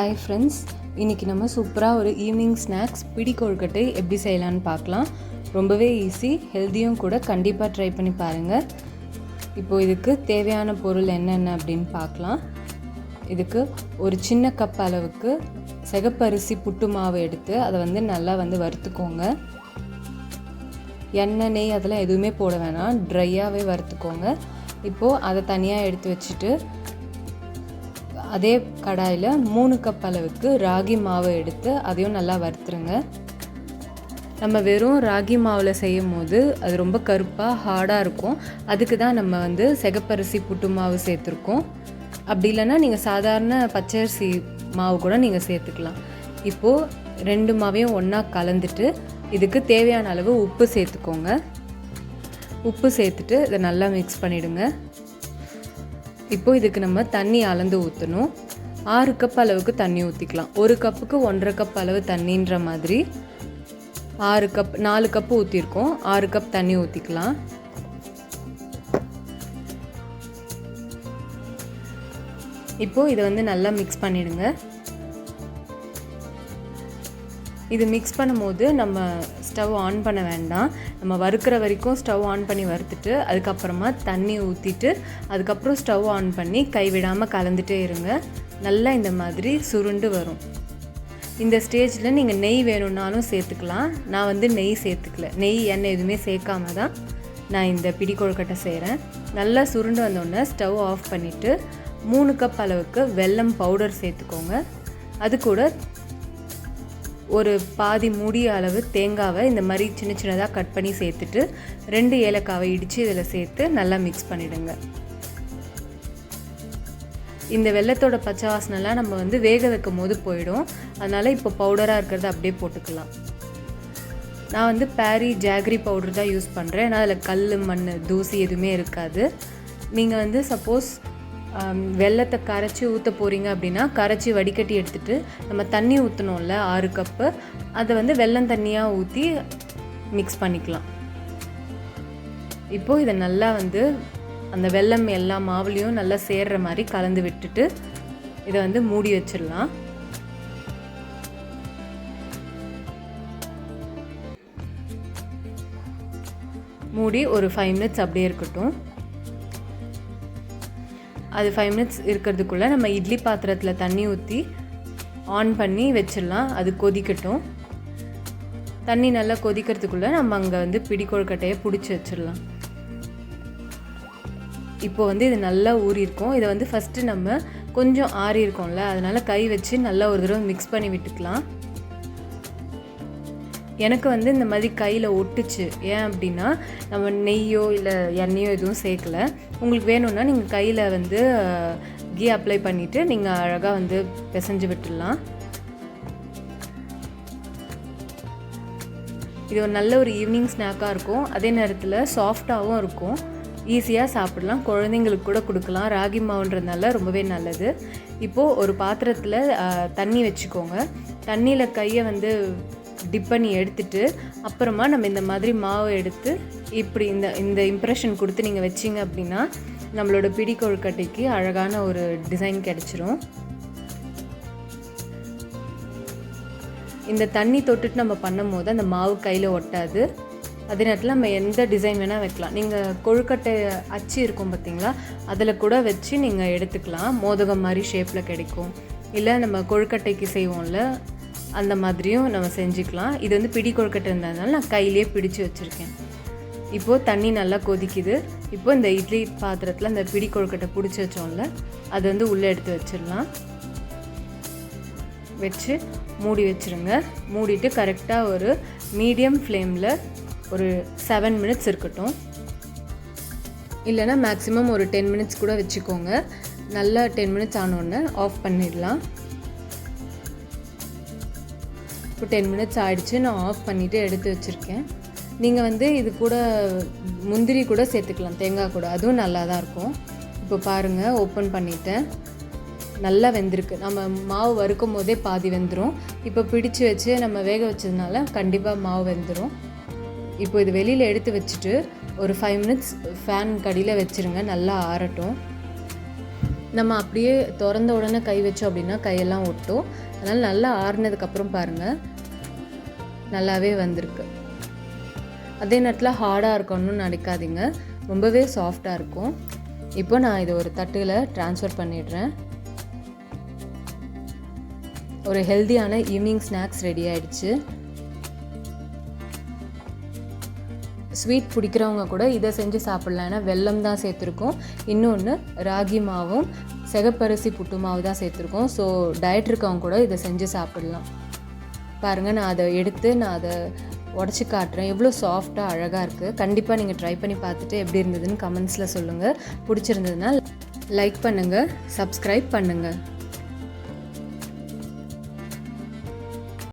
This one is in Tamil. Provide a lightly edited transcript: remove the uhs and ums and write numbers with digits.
ஹாய் ஃப்ரெண்ட்ஸ், இன்றைக்கி நம்ம சூப்பராக ஒரு ஈவினிங் ஸ்நாக்ஸ் பிடி கொழுக்கட்டை எப்படி செய்யலான்னு பார்க்கலாம். ரொம்பவே ஈஸி, ஹெல்த்தியும் கூட. கண்டிப்பாக ட்ரை பண்ணி பாருங்கள். இப்போது இதுக்கு தேவையான பொருள் என்னென்ன அப்படின்னு பார்க்கலாம். இதுக்கு ஒரு சின்ன கப் அளவுக்கு சிகப்பரிசி புட்டு மாவு எடுத்து அதை நல்லா வறுத்துக்கோங்க. எண்ணெய், நெய் அதெல்லாம் எதுவுமே போட வேணாம், ட்ரையாகவே வறுத்துக்கோங்க. இப்போது அதை தனியாக எடுத்து வச்சுட்டு அதே கடாயில் 3 கப் அளவுக்கு ராகி மாவு எடுத்து அதையும் நல்லா வறுத்துருங்க. நம்ம வெறும் ராகி மாவில் செய்யும் போது அது ரொம்ப கருப்பாக ஹார்டாக இருக்கும். அதுக்கு தான் நம்ம சிகப்பரிசி புட்டு மாவு சேர்த்துருக்கோம். அப்படி இல்லைன்னா நீங்கள் சாதாரண பச்சரிசி மாவு கூட நீங்கள் சேர்த்துக்கலாம். இப்போது 2 மாவையும் ஒன்றா கலந்துட்டு இதுக்கு தேவையான அளவு உப்பு சேர்த்துக்கோங்க. உப்பு சேர்த்துட்டு இதை நல்லா மிக்ஸ் பண்ணிவிடுங்க. இப்போது இதுக்கு நம்ம தண்ணி அளந்து ஊற்றணும். 6 கப் அளவுக்கு தண்ணி ஊற்றிக்கலாம். 1 கப்புக்கு 1.5 கப் அளவு தண்ணின்ற மாதிரி 4 கப்பு ஊற்றிருக்கோம். 6 கப் தண்ணி ஊற்றிக்கலாம். இப்போது இதை நல்லா மிக்ஸ் பண்ணிவிடுங்க. இது மிக்ஸ் பண்ணும்போது நம்ம ஸ்டவ் ஆன் பண்ண வேண்டாம். நம்ம வறுக்கிற வரைக்கும் ஸ்டவ் ஆன் பண்ணி வறுத்துட்டு அதுக்கப்புறமா தண்ணி ஊற்றிட்டு அதுக்கப்புறம் ஸ்டவ் ஆன் பண்ணி கைவிடாமல் கலந்துட்டே இருங்க. நல்லா இந்த மாதிரி சுருண்டு வரும். இந்த ஸ்டேஜில் நீங்கள் நெய் வேணும்னாலும் சேர்த்துக்கலாம். நான் நெய் சேர்த்துக்கல. நெய், எண்ணெய் எதுவுமே சேர்க்காம தான் நான் இந்த பிடி கொழுக்கட்டை செய்கிறேன். நல்லா சுருண்டு வந்தோடனே ஸ்டவ் ஆஃப் பண்ணிவிட்டு 3 கப் அளவுக்கு வெல்லம் பவுடர் சேர்த்துக்கோங்க. அது கூட ஒரு பாதி மூடிய அளவு தேங்காவை இந்த மாதிரி சின்ன சின்னதாக கட் பண்ணி சேர்த்துட்டு 2 ஏலக்காவை இடித்து இதில் சேர்த்து நல்லா மிக்ஸ் பண்ணிவிடுங்க. இந்த வெல்லத்தோட பச்சை வாசனைலாம் நம்ம வேக வைக்கும் போது போயிடும். அதனால் இப்போ பவுடராக இருக்கிறத அப்படியே போட்டுக்கலாம். நான் பேரி ஜாகரி பவுடர் தான் யூஸ் பண்ணுறேன். ஏன்னா அதில் கல், மண், தூசி எதுவுமே இருக்காது. நீங்கள் சப்போஸ் வெல்லத்தை கரைச்சி ஊற்ற போகிறீங்க அப்படின்னா கரைச்சி வடிகட்டி எடுத்துகிட்டு நம்ம தண்ணி ஊற்றணும்ல 6 கப்பு, அதை வெல்லம் தண்ணியாக ஊற்றி மிக்ஸ் பண்ணிக்கலாம். இப்போது இதை நல்லா அந்த வெல்லம் எல்லா மாவுலேயும் நல்லா சேர்கிற மாதிரி கலந்து விட்டுட்டு இதை மூடி வச்சிடலாம். மூடி ஒரு 5 மினிட்ஸ் அப்படியே இருக்கட்டும். அது 5 மினிட்ஸ் இருக்கிறதுக்குள்ளே நம்ம இட்லி பாத்திரத்தில் தண்ணி ஊற்றி ஆன் பண்ணி வச்சிடலாம். அது கொதிக்கட்டும். தண்ணி நல்லா கொதிக்கிறதுக்குள்ளே நம்ம அங்கே பிடி கொழுக்கட்டையை பிடிச்சி வச்சிடலாம். இப்போது இது நல்லா ஊறியிருக்கும். இதை ஃபஸ்ட்டு நம்ம கொஞ்சம் ஆறி இருக்கோம்ல, அதனால் கை வச்சு நல்லா ஒரு தடவை மிக்ஸ் பண்ணி விட்டுக்கலாம். எனக்கு இந்த மாதிரி கையில் ஒட்டுச்சு. ஏன் அப்படின்னா நம்ம நெய்யோ இல்லை எண்ணெயோ எதுவும் சேர்க்கலை. உங்களுக்கு வேணும்னா நீங்கள் கையில் கீ அப்ளை பண்ணிவிட்டு நீங்கள் அழகாக பிசைஞ்சு விட்டுடலாம். இது ஒரு நல்ல ஒரு ஈவினிங் ஸ்நாக்காக இருக்கும். அதே நேரத்தில் சாஃப்டாகவும் இருக்கும். ஈஸியாக சாப்பிடலாம். குழந்தைங்களுக்கு கூட கொடுக்கலாம். ராகி மாவுன்றதுனால ரொம்பவே நல்லது. இப்போது ஒரு பாத்திரத்தில் தண்ணி வச்சுக்கோங்க. தண்ணியில் கையை டிப் பண்ணி எடுத்துட்டு அப்புறமா நம்ம இந்த மாதிரி மாவு எடுத்து இப்படி இந்த இம்ப்ரெஷன் கொடுத்து நீங்கள் வச்சிங்க அப்படின்னா நம்மளோட பிடி கொழுக்கட்டைக்கு அழகான ஒரு டிசைன் கிடச்சிரும். இந்த தண்ணி தொட்டுட்டு நம்ம பண்ணும் போது அந்த மாவு கையில் ஒட்டாது. அதே நேரத்தில் நம்ம எந்த டிசைன் வேணால் வைக்கலாம். நீங்கள் கொழுக்கட்டை அச்சு இருக்கும் பார்த்தீங்களா, அதில் கூட வச்சு நீங்கள் எடுத்துக்கலாம். மோதகம் மாதிரி ஷேப்பில் கிடைக்கும். இல்லை நம்ம கொழுக்கட்டைக்கு செய்வோம்ல, அந்த மாதிரியும் நம்ம செஞ்சுக்கலாம். இது பிடி கொழுக்கட்டை இருந்ததுனால நான் கையிலேயே பிடிச்சு வச்சுருக்கேன். இப்போது தண்ணி நல்லா கொதிக்குது. இப்போது இந்த இட்லி பாத்திரத்தில் அந்த பிடி கொழுக்கட்டை பிடிச்சி வச்சோம்ல, அது உள்ளே எடுத்து வச்சிடலாம். வச்சு மூடி வச்சுருங்க. மூடிட்டு கரெக்டாக ஒரு மீடியம் ஃப்ளேமில் ஒரு 7 மினிட்ஸ் இருக்கட்டும். இல்லைனா மேக்ஸிமம் ஒரு 10 மினிட்ஸ் கூட வச்சுக்கோங்க. நல்லா 10 மினிட்ஸ் ஆனோடனே ஆஃப் பண்ணிடலாம். இப்போ 10 மினிட்ஸ் ஆகிடுச்சு. நான் ஆஃப் பண்ணிவிட்டு எடுத்து வச்சுருக்கேன். நீங்கள் இது கூட முந்திரி கூட சேர்த்துக்கலாம், தேங்காய் கூட. அதுவும் நல்லா தான் இருக்கும். இப்போ பாருங்கள், ஓப்பன் பண்ணிவிட்டேன். நல்லா வெந்திருக்கு. நம்ம மாவு வறுக்கும் போதே பாதி வெந்துடும். இப்போ பிடிச்சி வச்சு நம்ம வேக வச்சதுனால கண்டிப்பாக மாவு வெந்துடும். இப்போ இது வெளியில் எடுத்து வச்சுட்டு ஒரு 5 மினிட்ஸ் ஃபேன் கடியில் வச்சுருங்க. நல்லா ஆறட்டும். நம்ம அப்படியே திறந்த உடனே கை வச்சோம் அப்படின்னா கையெல்லாம் ஒட்டும். அதனால் நல்லா ஆறுனதுக்கப்புறம் பாருங்கள் நல்லாவே வந்திருக்கு. அதே நேரத்தில் ஹார்டாக இருக்கணும்னு நினைக்காதீங்க, ரொம்பவே சாஃப்டாக இருக்கும். இப்போ நான் இதை ஒரு தட்டில் ட்ரான்ஸ்ஃபர் பண்ணிடுறேன். ஒரு ஹெல்த்தியான ஈவினிங் ஸ்நாக்ஸ் ரெடி ஆகிடுச்சு. ஸ்வீட் பிடிக்கிறவங்க கூட இதை செஞ்சு சாப்பிட்லாம். ஏன்னா வெல்லம் தான் சேர்த்துருக்கோம். இன்னொன்று ராகி மாவும் சிகப்பரிசி புட்டு மாவு தான் சேர்த்துருக்கோம். ஸோ டயட் இருக்கவங்க கூட இதை செஞ்சு சாப்பிட்லாம். பாருங்கள், நான் அதை எடுத்து நான் அதை உடச்சி காட்டுறேன். எவ்வளோ சாஃப்டாக அழகாக இருக்குது. கண்டிப்பாக நீங்கள் ட்ரை பண்ணி பார்த்துட்டு எப்படி இருந்ததுன்னு கமெண்ட்ஸில் சொல்லுங்கள். பிடிச்சிருந்ததுன்னா லைக் பண்ணுங்கள், சப்ஸ்கிரைப் பண்ணுங்கள்.